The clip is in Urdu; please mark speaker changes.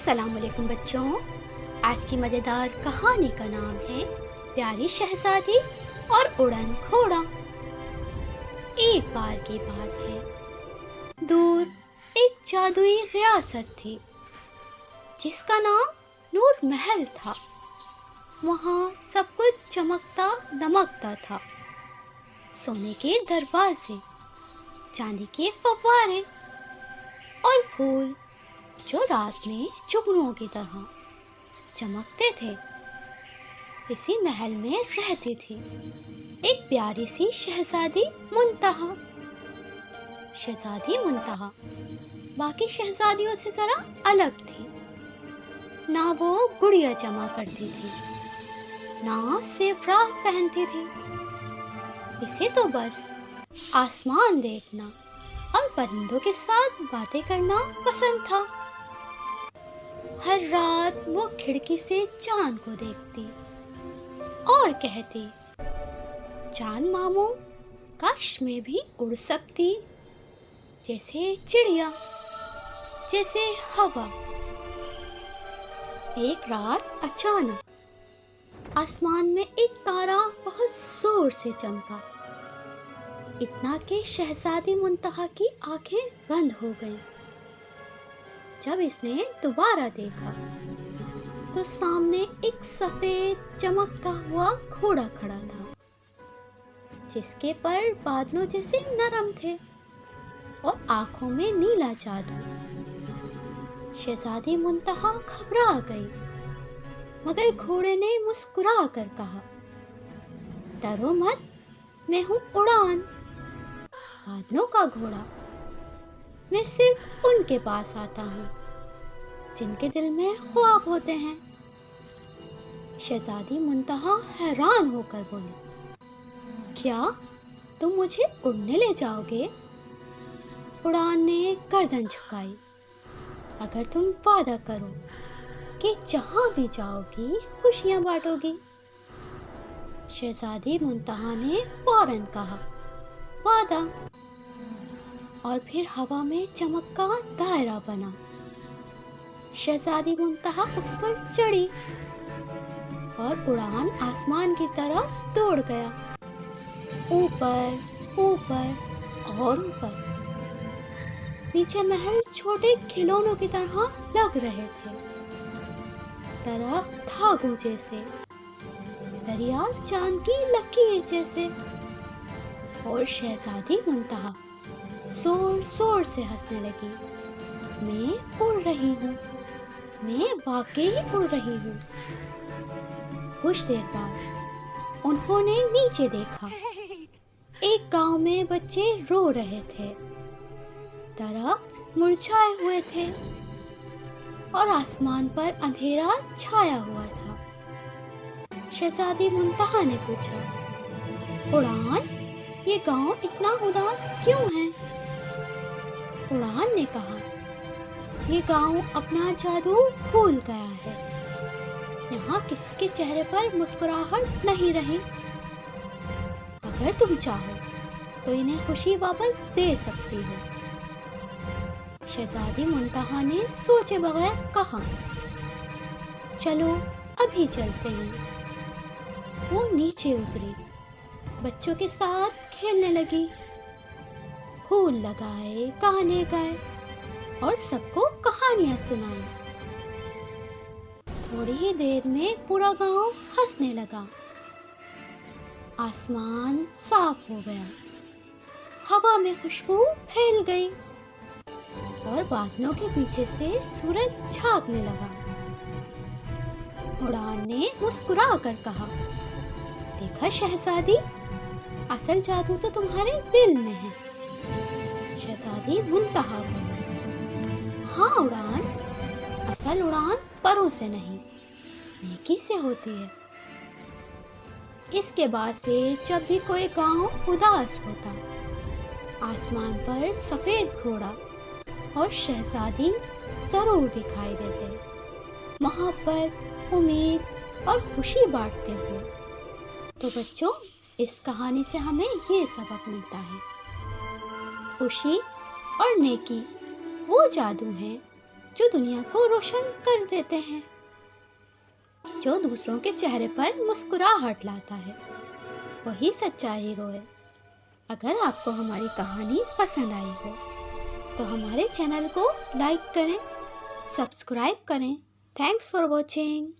Speaker 1: السلام علیکم بچوں، آج کی مزیدار کہانی کا نام ہے پیاری شہزادی اور اڑن گھوڑا۔ ایک بار کی بات ہے، دور ایک جادوئی ریاست تھی جس کا نام نور محل تھا۔ وہاں سب کچھ چمکتا دمکتا تھا، سونے کے دروازے، چاندی کے فوارے اور پھول جو رات میں جگنوں کی طرح چمکتے تھے۔ اسی محل میں رہتی تھی ایک پیاری سی شہزادی منتہا۔ شہزادی منتہا باقی شہزادیوں سے ذرا الگ تھی، نہ وہ گڑیا جمع کرتی تھی، نہ زیورات پہنتی تھی۔ اسے تو بس آسمان دیکھنا اور پرندوں کے ساتھ باتیں کرنا پسند تھا۔ ہر رات وہ کھڑکی سے چاند کو دیکھتی اور کہتی، چاند ماموں کاش میں بھی اڑ سکتی، جیسے چڑیا، جیسے ہوا۔ ایک رات اچانک آسمان میں ایک تارا بہت زور سے چمکا، اتنا کہ شہزادی منتہا کی آنکھیں بند ہو گئیں۔ جب اس نے دوبارہ دیکھا تو سامنے ایک سفید چمکتا ہوا گھوڑا کھڑا تھا، جس کے پر بادلوں جیسے نرم تھے اور آنکھوں میں نیلا جادو۔ شہزادی منتہا گھبرا گئی، مگر گھوڑے نے مسکرا کر کہا، ڈرو مت، میں ہوں اڑان، بادلوں کا گھوڑا۔ میں صرف ان کے پاس آتا ہوں جن کے دل میں خواب ہوتے ہیں۔ شہزادی منتہا حیران ہو کر بولی، کیا تم مجھے اڑنے لے جاؤ گے؟ اڑان نے گردن جھکائی، اگر تم وعدہ کرو کہ جہاں بھی جاؤ گی خوشیاں بانٹو گی۔ شہزادی منتہا نے فوراً کہا، وعدہ، اور پھر ہوا میں چمک کا دائرہ بنا۔ شہزادی منتہا اس پر چڑھی اور اڑان آسمان کی طرف دوڑ گیا، اوپر اوپر اور اوپر۔ نیچے محل چھوٹے کھلونوں کی طرح لگ رہے تھے، درخت دھاگوں جیسے، دریا چاند کی لکیر جیسے، اور شہزادی منتہا زور زور سے ہنسنے لگی، میں اڑ رہی ہوں، میں واقعی اڑ رہی ہوں۔ کچھ دیر بعد انہوں نے نیچے دیکھا، ایک گاؤں میں بچے رو رہے تھے، درخت مرجھائے ہوئے تھے اور آسمان پر اندھیرا چھایا ہوا تھا۔ شہزادی منتہا نے پوچھا، اڑان، یہ گاؤں اتنا اداس کیوں ہے؟ اڑان نے کہا، یہ گاؤں اپنا جادو بھول گیا ہے، یہاں کسی کے چہرے پر مسکراہٹ نہیں رہی۔ اگر تم چاہو تو انہیں خوشی واپس دے سکتی ہو۔ شہزادی منتہا نے سوچے بغیر کہا، چلو ابھی چلتے ہیں۔ وہ نیچے اتری، بچوں کے ساتھ کھیلنے لگی، پھول لگائے، گانے گائے اور سب کو کہانیاں سنائی۔ تھوڑی ہی دیر میں پورا گاؤں ہنسنے لگا، آسمان صاف ہو گیا، ہوا میں خوشبو پھیل گئی اور بادلوں کے پیچھے سے سورج جھانکنے لگا۔ اڑان نے مسکرا کر کہا، دیکھا شہزادی، اصل جادو تو تمہارے دل میں ہے۔ شہزادی منتہا بولی، ہاں اڑان، اصل اڑان پروں سے نہیں، نیکی سے ہوتی ہے۔ اس کے بعد سے جب بھی کوئی گاؤں اداس ہوتا، آسمان پر سفید گھوڑا اور شہزادی ضرور دکھائی دیتے، محبت، امید اور خوشی بانٹتے ہوئے۔ تو بچوں، اس کہانی سے ہمیں یہ سبق ملتا ہے، خوشی اور نیکی وہ جادو ہیں جو دنیا کو روشن کر دیتے ہیں، جو دوسروں کے چہرے پر مسکراہٹ لاتا ہے، وہی سچا ہیرو ہے۔ اگر آپ کو ہماری کہانی پسند آئی ہو تو ہمارے چینل کو لائک کریں، سبسکرائب کریں۔ Thanks for watching.